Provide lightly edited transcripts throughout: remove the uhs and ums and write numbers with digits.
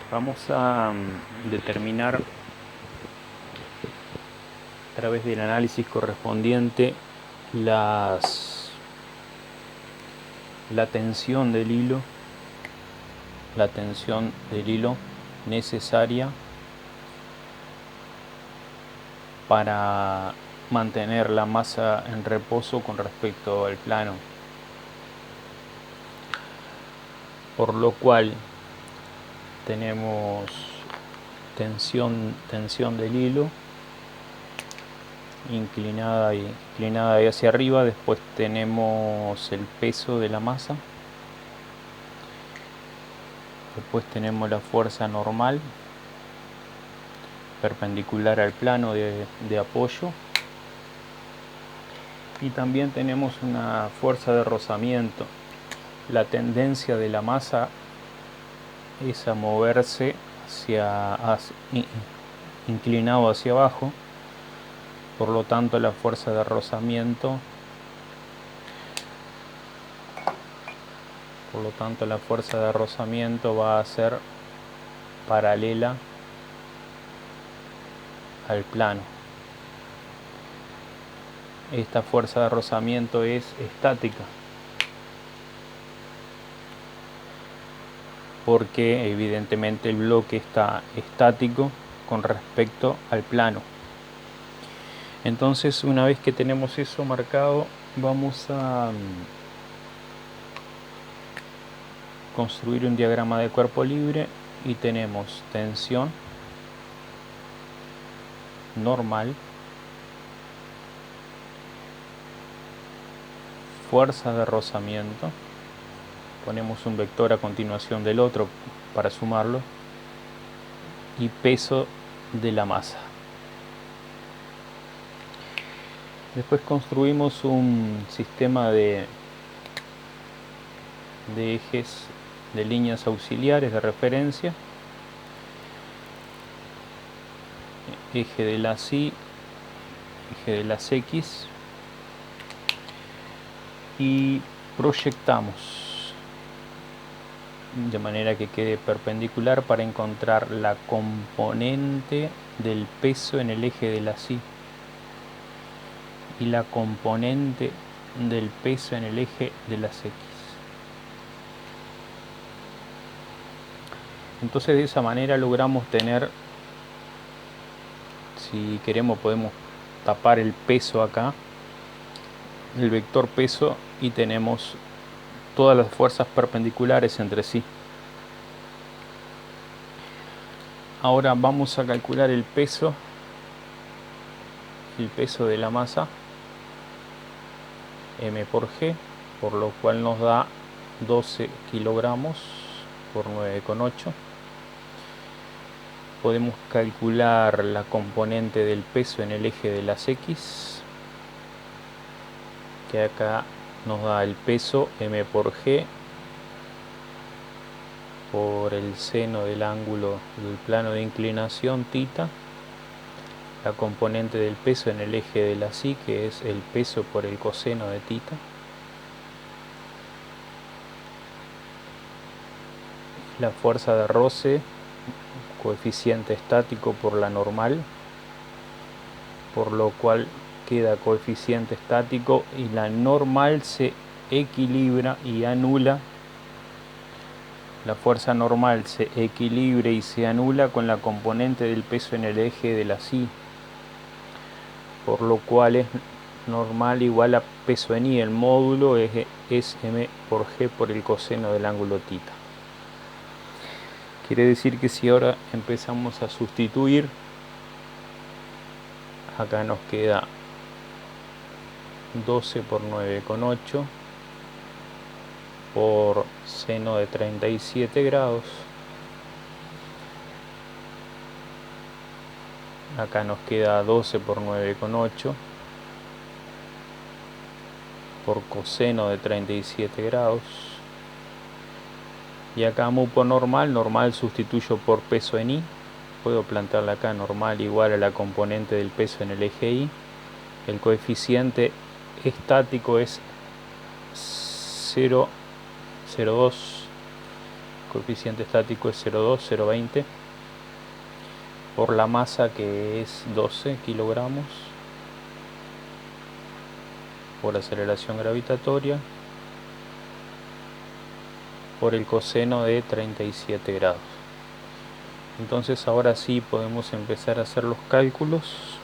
Vamos a determinar a través del análisis correspondiente la tensión del hilo, necesaria para mantener la masa en reposo con respecto al plano, por lo cual tenemos tensión del hilo inclinada y hacia arriba. Después tenemos el peso de la masa, después tenemos la fuerza normal perpendicular al plano de apoyo, y también tenemos una fuerza de rozamiento. La tendencia de la masa es a moverse inclinado hacia abajo, por lo tanto la fuerza de rozamiento va a ser paralela al plano. Esta fuerza de rozamiento es estática, porque evidentemente el bloque está estático con respecto al plano. Entonces, una vez que tenemos eso marcado, vamos a construir un diagrama de cuerpo libre, y tenemos tensión normal, fuerza de rozamiento, ponemos un vector a continuación del otro para sumarlo, y peso de la masa. Después construimos un sistema de ejes, de líneas auxiliares de referencia, eje de las Y, eje de las X, y proyectamos de manera que quede perpendicular para encontrar la componente del peso en el eje de las Y y la componente del peso en el eje de las X. Entonces, de esa manera logramos tener, si queremos podemos tapar el peso acá, el vector peso, y tenemos todas las fuerzas perpendiculares entre sí. Ahora vamos a calcular el peso de la masa, m por g, por lo cual nos da 12 kilogramos por 9,8. Podemos calcular la componente del peso en el eje de las X, que acá nos da el peso m por g por el seno del ángulo del plano de inclinación θ, la componente del peso en el eje de las Y, que es el peso por el coseno de θ, la fuerza de roce, coeficiente estático por la normal, por lo cual queda coeficiente estático, y la normal se equilibra y anula. La fuerza normal se equilibra y se anula con la componente del peso en el eje de las Y, por lo cual es normal igual a peso en Y. El módulo es m por g por el coseno del ángulo θ. Quiere decir que si ahora empezamos a sustituir, acá nos queda 12 por 9,8 por seno de 37 grados. Acá nos queda 12 por 9,8 por coseno de 37 grados. Y acá mu por normal sustituyo por peso en Y. Puedo plantearla acá, normal igual a la componente del peso en el eje Y. El coeficiente estático es 0,02. coeficiente estático es 0,2, 0,20, por la masa que es 12 kilogramos por aceleración gravitatoria, por el coseno de 37 grados. Entonces ahora sí podemos empezar a hacer los cálculos.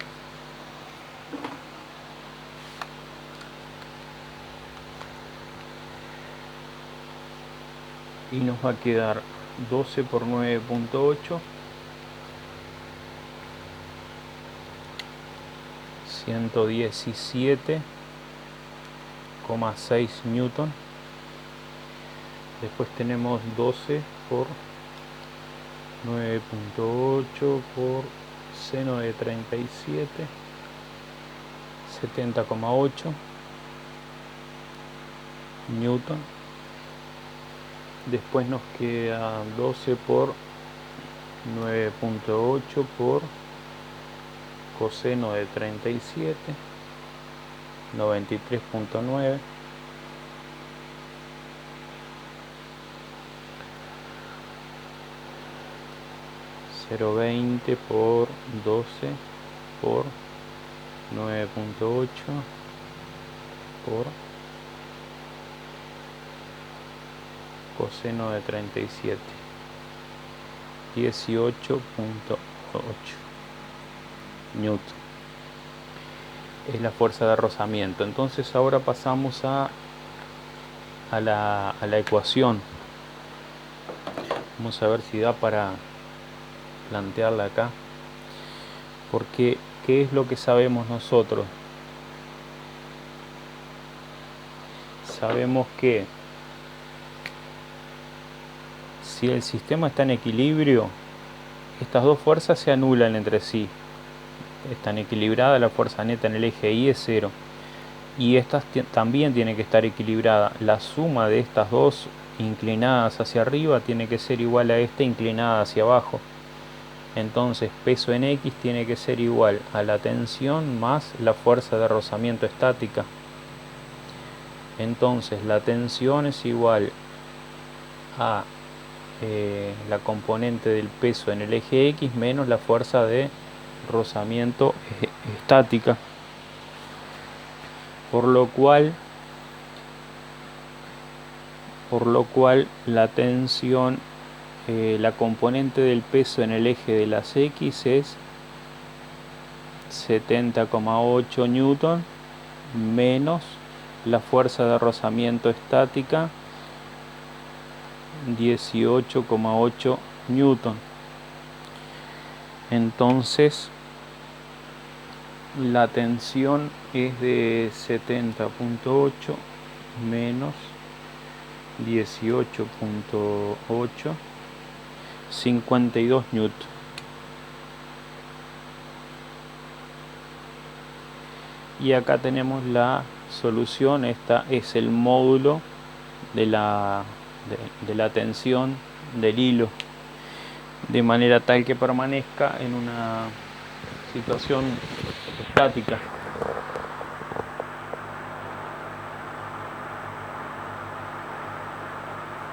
Y nos va a quedar 12 por 9.8, 117,6 newton. Después tenemos 12 por 9.8 por seno de 37, 70,8 newton. Después nos queda 12 por 9.8 por coseno de 37, 93.9. .20 por 12 por 9.8 por coseno de 37, 18.8 newton. Es la fuerza de rozamiento. Entonces ahora pasamos a la ecuación. Vamos a ver si da para plantearla acá, porque ¿qué es lo que sabemos nosotros? Sabemos que si el sistema está en equilibrio, estas dos fuerzas se anulan entre sí. Están equilibradas, la fuerza neta en el eje Y es 0, y estas también tiene que estar equilibrada. La suma de estas dos inclinadas hacia arriba tiene que ser igual a esta inclinada hacia abajo. Entonces peso en X tiene que ser igual a la tensión más la fuerza de rozamiento estática. Entonces la tensión es igual a la componente del peso en el eje X menos la fuerza de rozamiento estática. Por lo cual la tensión, la componente del peso en el eje de las X es 70,8 newton menos la fuerza de rozamiento estática 18,8 newton. Entonces la tensión es de 70,8 menos 18,8, 52 newton. Y acá tenemos la solución. Esta es el módulo de la tensión del hilo, de manera tal que permanezca en una situación estática.